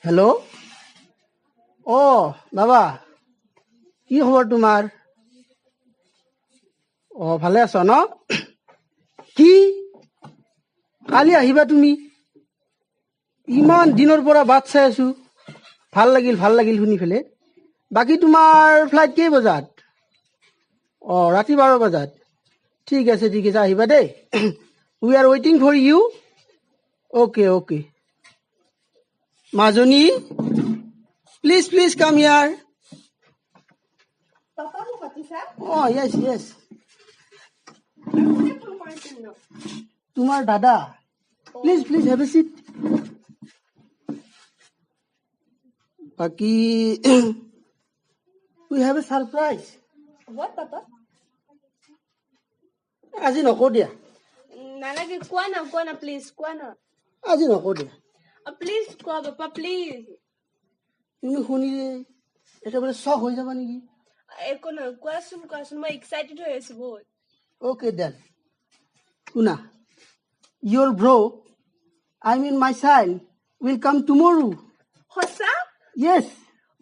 Hello', বাবা কি খবৰ তোমাৰ? ভালে আছ ন? কি কালি আহিবা তুমি? ইমান দিনৰ পৰা বাট চাই আছো। ভাল লাগিল শুনি পেলাই। বাকী তোমাৰ ফ্লাইট কেই বজাত? ৰাতি 12 বজাত। ঠিক আছে আহিবা দেই। উই আৰ ৱেইটিং ফৰ ইউ। অ'কে মাজনী, প্লিজ কাম ইয়াৰ। য়েছ তোমাৰ দাদা। Please have a seat. বাকী উই হেভ এ ছাৰপ্ৰাইজ। আজি নকওঁ দিয়া। নালাগে, কোৱা না প্লিজ কোৱা না। আজি নকওঁ দিয়া। প্লিজ কোৱা পাপা প্লিজ। তুমি শুনিলে একেবাৰে চখ হৈ যাবা নেকি? একো নহয়, কোৱাচোন মই এক্সাইটেড হৈ আছো বহুত। অ'কে দেন, শুনা। Your bro, I mean my son, will come tomorrow. সঁচা? Yes.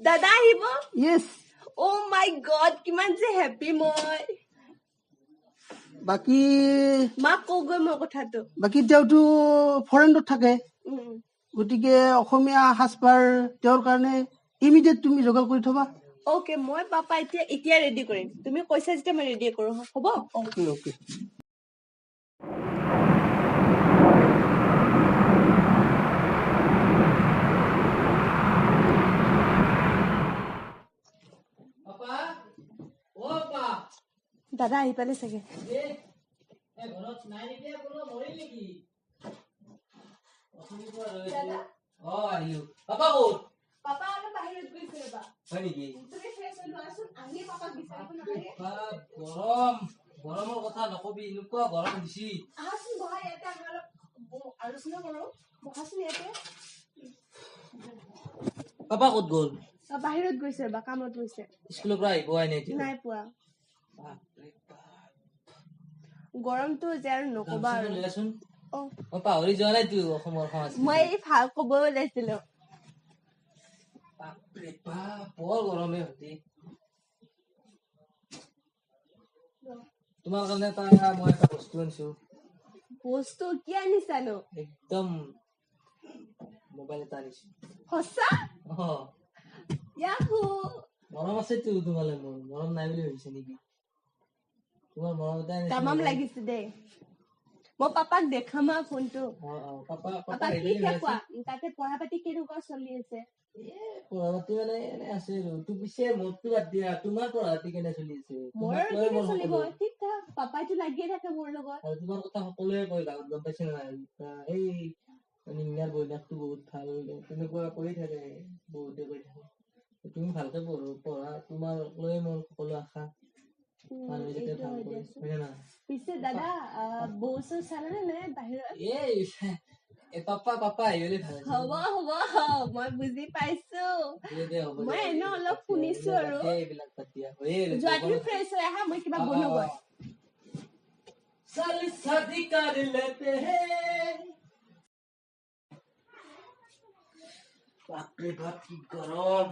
দাদা আহিব? Yes. Oh my god, কিমান যে হেপী মই। বাকী মাক কওগৈ মই কথাটো। বাকী তেওঁতো ফৰেনত থাকে, গতিকে অসমীয়া সাজপাৰ তেওঁৰ কাৰণে ইমিডিয়েট তুমি যোগাৰ কৰি থবা। অ'কে, মই পাপা এতিয়া ৰেডি কৰিম। তুমি কৈছা যেতিয়া মই ৰেডি কৰো, হ'ব? অ'কে দাদা আহি পালে চাগে। পাপা অলপ বাহিৰত গৈছে ৰবা। হয় নেকি? তুমি ফ্ৰেছ হৈ লোৱাচোন, আহি পাপাক বিচাৰিব নালাগে। গৰমৰ কথা নকবি, এনেকুৱা গৰম দিছি। আহাচোন বহা, ইয়াতে আমি অলপ আলোচনা কৰো। বহাচোন ইয়াতে। পাপা ক'ত গ'ল? বাহিৰত গৈছে ৰবা, কামত গৈছে। স্কুলৰ পৰা আহি পোৱাই নাই এতিয়া? নাই পোৱা। গৰমটো যে আৰু নকবা আৰু। মই পাহৰি যোৱা নাই তুই অসমৰ সংস্কৃতি। মই ভাল কব ওলাইছিলো। বাপৰে বাপ, বৰ গৰমে হতি। তোমাৰ কাৰণে মই এটা বস্তু আনিছো। বস্তু কি আনিছানো? একদম মোবাইল এটা আনিছো। সঁচা? ইয়াহু। মৰম আছে তো তোমালৈ, মোৰ মৰম নাই বুলি ভাবিছে নেকি? তোমাৰ মৰম এটা আনিছো। তামাম লাগিছে দেই। মই পাপাক দেখাম ফোনটো। পাপা কি কোৱা? তাতে পঢ়া পাতি কেনেকুৱা চলি আছে? পঢ়া পাতি মানে এনে আছে আৰু। তোৰ পিছে মোৰতো বাদ দিয়া, তোমাৰ পঢ়া পাতি কেনে চলি আছে? মোৰ কেনে চলিব? ঠিক ঠাক। পাপাইতো লাগিয়ে থাকে মোৰ লগত। আৰু তোমাৰ কথা সকলোৱে কয় গাঁৱত, গম পাইছে নাই? এই নিম্নাৰ বৈনাকটো বহুত ভাল, তেনেকুৱা কৈ থাকে, বহুতে কৈ থাকে। তুমি ভালকে পঢ়া, তোমাৰ লৈ মোৰ সকলো আশা। পিছে দাদা বৌ চৌ চালানে নাই বাহিৰত? পাপা আহিলে ভাল। হ'ব মই বুজি পাইছো। মই এনে অলপ শুনিছো আৰু। যোৱা তুমি ফ্ৰেছ হৈ আহা, মই কিবা বনোগৈ। বাপৰে বাপ কি গৰম।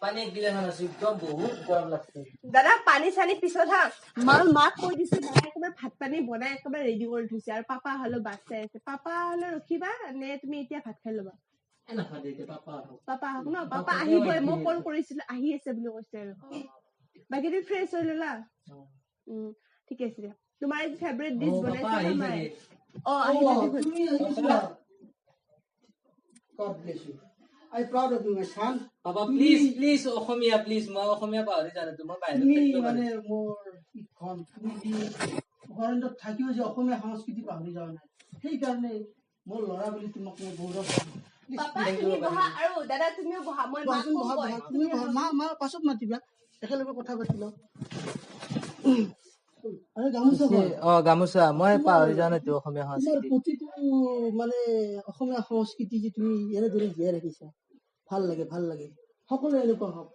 পানী একগিলাচ আছো, একদম বহুত গৰম লাগছে। দাদা পানী চানী পিছত হা। মাক কৈ দিছো, দাদা একেবাৰে ভাত পানী বনাই একেবাৰে ৰেডি কৰি থৈছে। আৰু পাপা হলেও বাট চাই আছে। পাপা হলে ৰখিবা নে তুমি এতিয়া ভাত খাই ল'বা? পাপা আহক ন, পাপা আহিবই। মই কল কৰিছিলো, আহি আছে বুলি কৈছে আৰু। বাকী তুমি ফ্ৰেছ হৈ ললা? ঠিকে আছে দিয়া। তোমাৰ ফেভৰেট ডিছ বনাইছে নে মায়ে? আহি থাকে। God bless you. I'm proud of you, my son. Papa, please, Asomiya, please. মই অসমীয়া পাহৰি জানো, মই বাহিৰত থাকিব মানে মোৰ ফৰেনত থাকিও যে অসমীয়া সংস্কৃতি পাহৰি যোৱা নাই, সেইকাৰণে মোৰ ল'ৰা বুলি তোমাক মই গৌৰৱ কৰোঁ। পাপা তুমি বহা, আৰু দাদা তুমিও বহা। মই মাক কম গৈ। তুমি বহা, মা পাছত মাতিবা, একেলগে কথা পাতি লওঁ। গামোচা মই পাহৰি যোৱা নাইতো অসমীয়া সংস্কৃতি। প্ৰতিটো মানে অসমীয়া সংস্কৃতি যে তুমি এনেদৰে জীয়াই ৰাখিছা, ভাল লাগে। সকলোৱে এনেকুৱা হওক।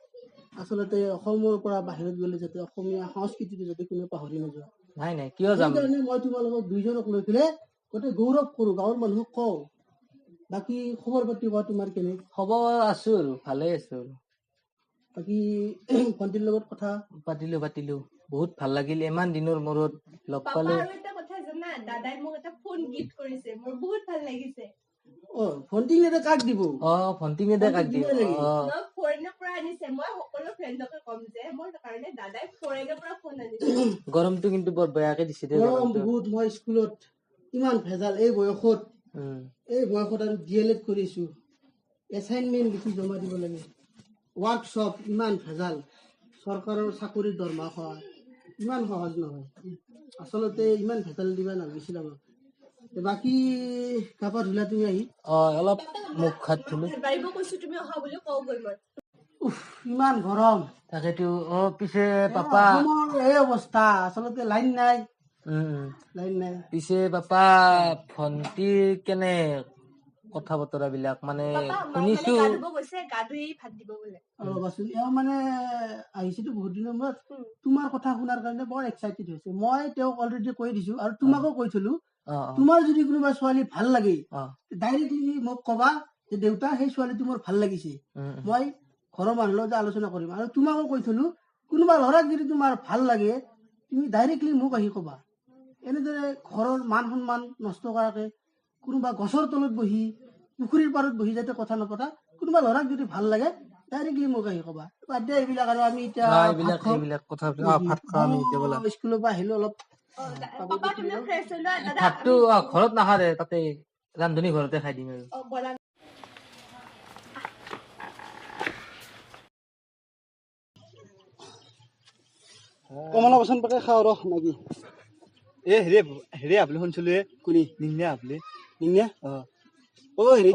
আচলতে অসমৰ পৰা বাহিৰত গ'লে যাতে অসমীয়া সংস্কৃতিটো যাতে কোনেও পাহৰি নোযোৱা। নাই কিয় যাম? সেইকাৰণে মই তোমালোকক দুইজনক লৈ পেলাই গোটেই গৌৰৱ কৰো, গাঁৱৰ মানুহক কওঁ বাকী খবৰ পাতি কোৱা তোমাৰ কেনে? খবৰ আছো আৰু ভালে আছো আৰু বাকী ভণ্টিৰ লগত কথা পাতিলো বহুত ভাল লাগিল ইমান দিনৰ মূৰত লগ পাপা পালো আৰু এটা কথা জানা, দাদাই মোক এটা ফোন গিফ্ট কৰিছে, মোৰ বহুত ভাল লাগিছে। ভণ্টিক নেদে কাক দিব? ভণ্টি মেদে কাক দিম দিবই লাগে। মই ফৰেনৰ পৰা আনিছে, মই সকলো ফ্ৰেণ্ডকে কম যে মোৰ কাৰণে দাদাই ফৰেনৰ পৰা ফোন আনিছে। গৰমটো কিন্তু বৰ বেয়াকে দিছে দে গৰম গৰমটো বহুত। মই স্কুলত ইমান ভেজাল এই বয়সত আৰু DLED কৰিছো, এছাইনমেণ্ট লিখি জমা দিব লাগে, ৱৰ্কশ্বপ ইমান ভেজাল, চৰকাৰৰ চাকৰিৰ দৰমহা খোৱা ইমান সহজ নহয়। আচলতে ইমান ভেজাল দিবা নালাগিছিল আমাক। বাকী গা পা ধুলা তুমি আহি? অলপ মুখ হাত ধুলো বাঢ়িব কৈছো, তুমি অহা বুলি কওঁ গৈ মই। ইমান গৰম। তাকেতো পিছে পাপা অসমৰ এই অৱস্থা, আচলতে লাইন নাই। পিছে পাপা ভন্টিৰ কেনে কথা বতৰা বিলাক মানে পাপা মায়ে মানে শুনিছো গা ধুব গৈছে, গা ধুই ভাত দিব বোলে। ৰবাচোন, এওঁ মানে আহিছেতো বহুত দিনৰ মূৰত, তোমাৰ কথা শুনাৰ কাৰণে বৰ এক্সাইটেড হৈছে। মই তেওঁক অলৰেডি কৈ দিছো আৰু তোমাকো কৈ থলো, তোমাৰ যদি কোনোবা ছোৱালী ভাল লাগে ডাইৰেক্টলি মোক কবা যে দেউতা সেই ছোৱালীটো মোৰ ভাল লাগিছে, মই ঘৰৰ মানুহৰ লগত আলোচনা কৰিম। আৰু তোমাকো কৈ থলো, কোনোবা ল'ৰাক যদি তোমাৰ ভাল লাগে তুমি ডাইৰেক্টলি মোক আহি কবা। এনেদৰে ঘৰৰ মান সন্মান নষ্ট কৰাকে কোনোবা গছৰ তলত বহি পুখুৰীৰ পাৰত বহি যাতে কথা নপতা, কোনোবা ল'ৰাক যদি ভাল লাগে ডাইৰেক্টলি মোক আহি কবা। বাদ দিয়া এইবিলাক, আৰু আমি এতিয়া ভাত খাওঁ আমি এতিয়া ব'লা। স্কুলৰ পৰা আহিলো অলপ পাপা তুমি ফ্ৰেছ হৈ লোৱা, দাদা ভাতটো ঘৰত নাখাৰে, তাতে ৰান্ধনী ঘৰতে খাই দিম আৰু বলা। কমলা বচন পাকে খাওঁ ৰহ নাকি? হেৰি আপলি শুনছিলো কোনি নিংনে আপলি নিঙে হেৰি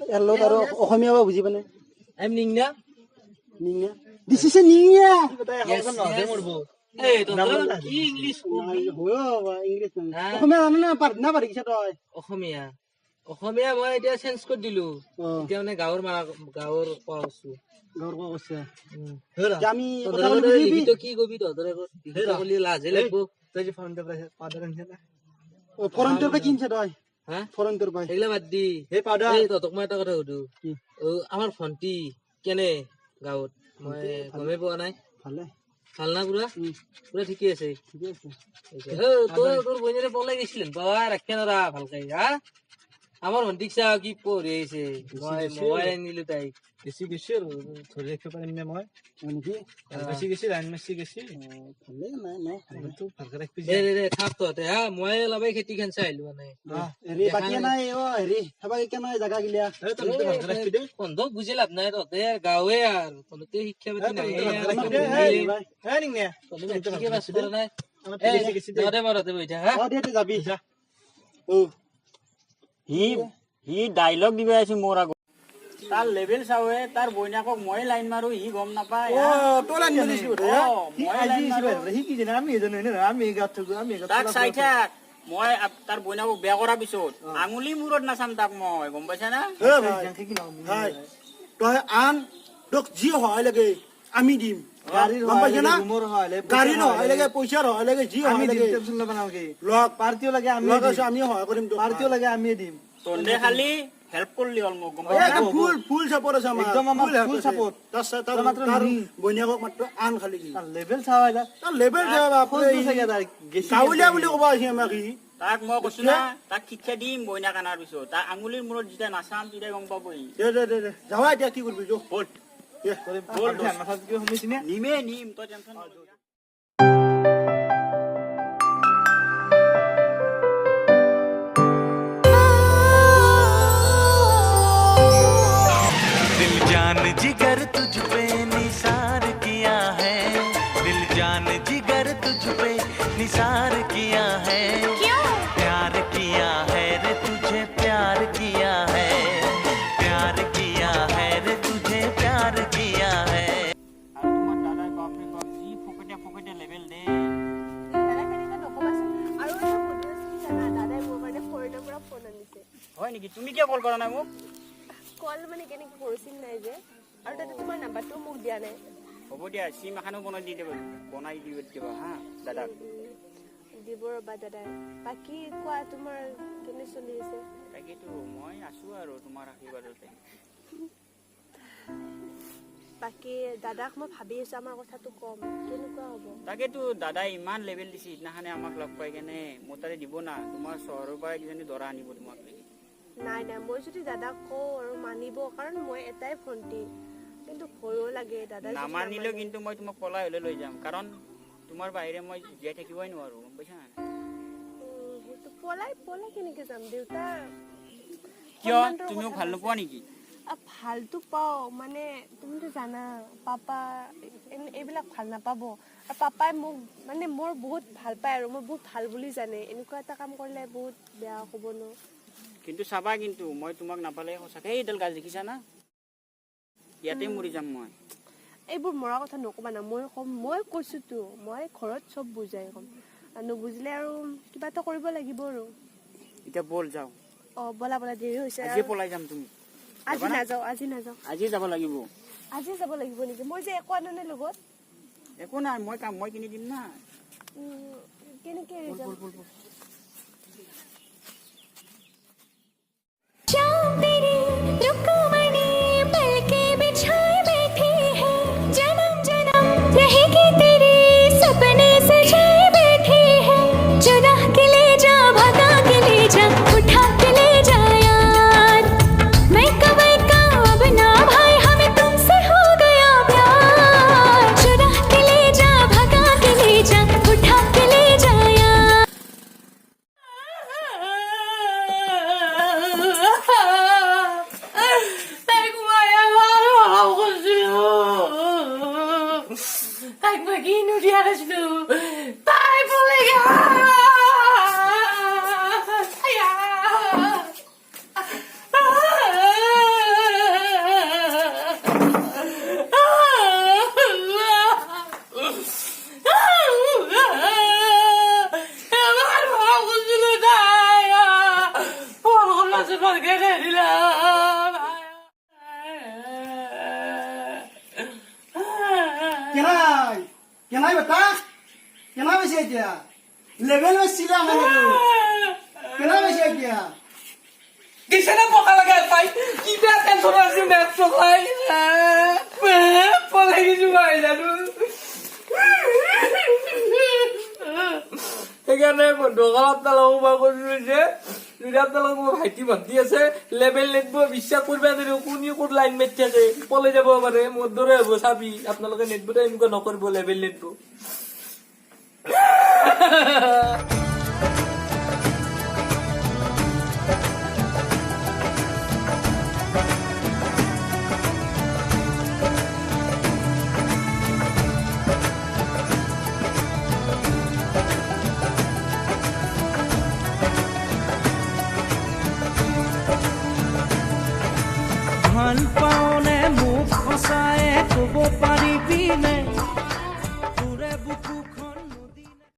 ইয়াৰ লগত আৰু অসমীয়া বা বুজি পানে নিংনা নিঙে দিছে নিঙে ইংলিছ অসমীয়া জানো না পাৰিছা তই? অসমীয়া মই এতিয়া চেঞ্জ কৰি দিলো, এতিয়া মানে গাঁৱৰ কোৱা কৈছো। গাঁৱৰ কোৱা কৈছে আমি কি কবি তহঁতৰ লাজে লাগব। তই যে ফোনটো পাউডাৰ আনিছে না ফৰেণ্টৰ পৰা কিনছে তই? ফৰেণ্টৰ পৰা সেইগিলা বাদ দি তহঁতক মই এটা কথা সুধো, আমাৰ ভন্টি কেনে গাঁৱত? মই গমেই পোৱা নাই। ভালে ভাল না পুৰা পুৰা ঠিকে আছে? ঠিকে আছে। তোৰ বইনেৰে পলাই গৈছিলেন পাৱা ৰাখিয়া নৰা ভালকে আমাৰ ভন্টিক চা কি পঢ়ি আহিছে, মই মোবাইল আনিলো তাইক। বেছি গেছি আৰু ধৰি ৰাখিব পাৰিম নে মই নেকি? বেছি গেছি লাইন মাছি গেছি ভালে নাই নাই ভালকে ৰাখবি দে থাক তহঁতে মই অলপ খেতি খান চাই আহিলো মানে হেৰি বাকী নাই হেৰি খাবা কে নাই জাগা গিলা ভালকে ৰাখবি দে তহঁতক বুজি লাভ নাই, তহঁতে গাঁৱে আৰু তহঁতে শিক্ষা পাতি নাই যাবি সি ডাইলগ দিব আছে মোৰ আগত, তাৰ লেভেল চাৱে, তাৰ বইনাকক মই লাইন মাৰো, সি গম নাপায়। তাক চাই থাক, মই তাৰ বইনাকক বেয়া কৰাৰ পিছত আঙুলি মূৰত নাচাম তাক মই, গম পাইছা না? তই আন তোক যি সহায় লাগে আমি দিম, গম পাইছা না? গাড়ী নহয় লাগে, পইচাৰ সহায় লাগে, যি সহায় লাগে পাৰ্টিও লাগে আমি সহায় কৰিম, পাৰ্টিও লাগে আমি দিম। তহঁতে খালি হেল্প কৰিলি হ'ল মোক, গম পাইছা? ফুল চাপৰ্ট আছে আমাৰ, ফুল চাপৰ্ট। তাৰ বইনাকক মাত্ৰ আন খালি লেভেল চাৱা, তাৰ লেভেল গাঁৱলীয়া বুলি ক'ব আছে আমাক। তাক মই কৈছো না, তাক শিক্ষা দিম বইনাক আনাৰ পিছত, তাক আঙুলিৰ মূৰত যেতিয়া নাচাম তেতিয়া গম পাবহি। যাবা এতিয়া কি কৰিবি নিম তই টেনচন নলবি। दिल जान जिगर तुझ पे निसार किया है, दिल जान जिगर तुझ पे निसार किया है, प्यार किया है रे तुझे प्यार किया है, प्यार किया है रे तुझे प्यार किया है। আৰু তোমাৰ দাদাই বাপৰে বাপ যি ফকটীয়া লেভেল দে। দাদাই মোৰ কাৰণে ফৰেনৰ পৰা ফোন আনিছে। হয় নেকি? তুমি কিয় কল কৰা নাই মোক? কল মানে কেনেকে কৰিছিল নাই যে, আৰু তাতে তোমাৰ নাম্বাৰটো মোক দিয়া নাই। হ'ব দিয়া, চিম এখনো বনাই দি দিবা হা দাদাক। দিব ৰবা দাদাই। বাকী কোৱা, তোমাৰ কেনে আছো আৰু তোমাৰ আশীৰ্বাদতে। বাকী দাদাক মই ভাবি আছো আমাৰ কথাটো কম, কেনেকুৱা হ'ব? তাকেতো দাদাই ইমান লেভেল দিছে, সিদিনাখনে আমাক লগ পাই কেনে মোৰ তাতে দিব না, তোমাৰ চহৰৰ পৰা কিজানি দৰা আনিব তোমাক লাগি। নাই মই যদি দাদাক কওঁ আৰু মানিব, কাৰণ মই এটাই ভণ্টি, কিন্তু ভয়ো লাগে দাদা যদি নামানিলেও নামানে। কিন্তু মই তোমাক পলাই হলে লৈ যাম, কাৰণ তোমাৰ বাহিৰে মই জীয়াই থাকিবই নোৱাৰো, গম পাইছা? সেইটো পলাই কেনেকে যাম? দেউতা কিয় সন্মানটোৰ তুমিও কথা ভাল কৈছে। নোপোৱা নেকি? ভালতো পাওঁ, মানে তুমিতো জানা পাপা এইবিলাক ভাল নাপাব, আৰু পাপাই মোক মানে মোৰ বহুত ভাল পায় আৰু মই বহুত ভাল বুলি জানে, এনেকুৱা এটা কাম কৰিলে বহুত বেয়া হ'ব ন। কিন্তু চাবা, কিন্তু মই তোমাক নাপালে সঁচাকে এইডাল গাছ দেখিছা না, ইয়াতে মৰি যাম মই। এইবোৰ মৰা কথা নকবা না, মই ক'ম, মই কৈছোতো, মই ঘৰত চব বুজাই ক'ম, আৰু নুবুজিলে আৰু কিবা এটা কৰিব লাগিব আৰু। এতিয়া বল যাও, বলা দেৰি হৈছে। আজি পলাই যাম। তুমি আজি নাযাওঁ। আজি যাব লাগিব। আজি যাব লাগিব নেকি? মই যে একো আনা নাই লগত। একো নাই, মই কিনি দিম না। কেনেকে এৰি যাম? शाम तेरी रुकमणी पलके बिछाए बैठी है, जन्म जन्म रहेगी तेरे सपने सजाए बैठी है, चुरा के ले जा भगा के ले जा उठा के ले जा यार, मैं का अब ना भाई हमें तुमसे हो गया प्यार, चुरा के ले जा भगा के ले जा उठा के ले जा यार। তাইক মই কিনো দিয়া নাছিলো, তাই পলাই গ'ল। কেনাই বেটা কেনা বেছি এতিয়া লেভেল বেছিলা মানে কেনা বেছি এতিয়া কিসেনে পোকা লাগা পাই কি বেয়া টেনশন আছে ম্যাপ চলাই পলাই কিছু ভাই জানো সেইকাৰণে বন্ধুসকল আপোনালোকক মই কৈছো যে যদি আপোনালোকৰ মোৰ ভাইটি ভণ্টি আছে লেভেল নেটব বিশ্বাস কৰিবা নোৱাৰিব কোনে ক'ত লাইন মেট থাকে পলাই যাব পাৰে মোৰ দৰে হ'ব চাবি আপোনালোকে নেটবতে এনেকুৱা নকৰিব লেভেল নেটব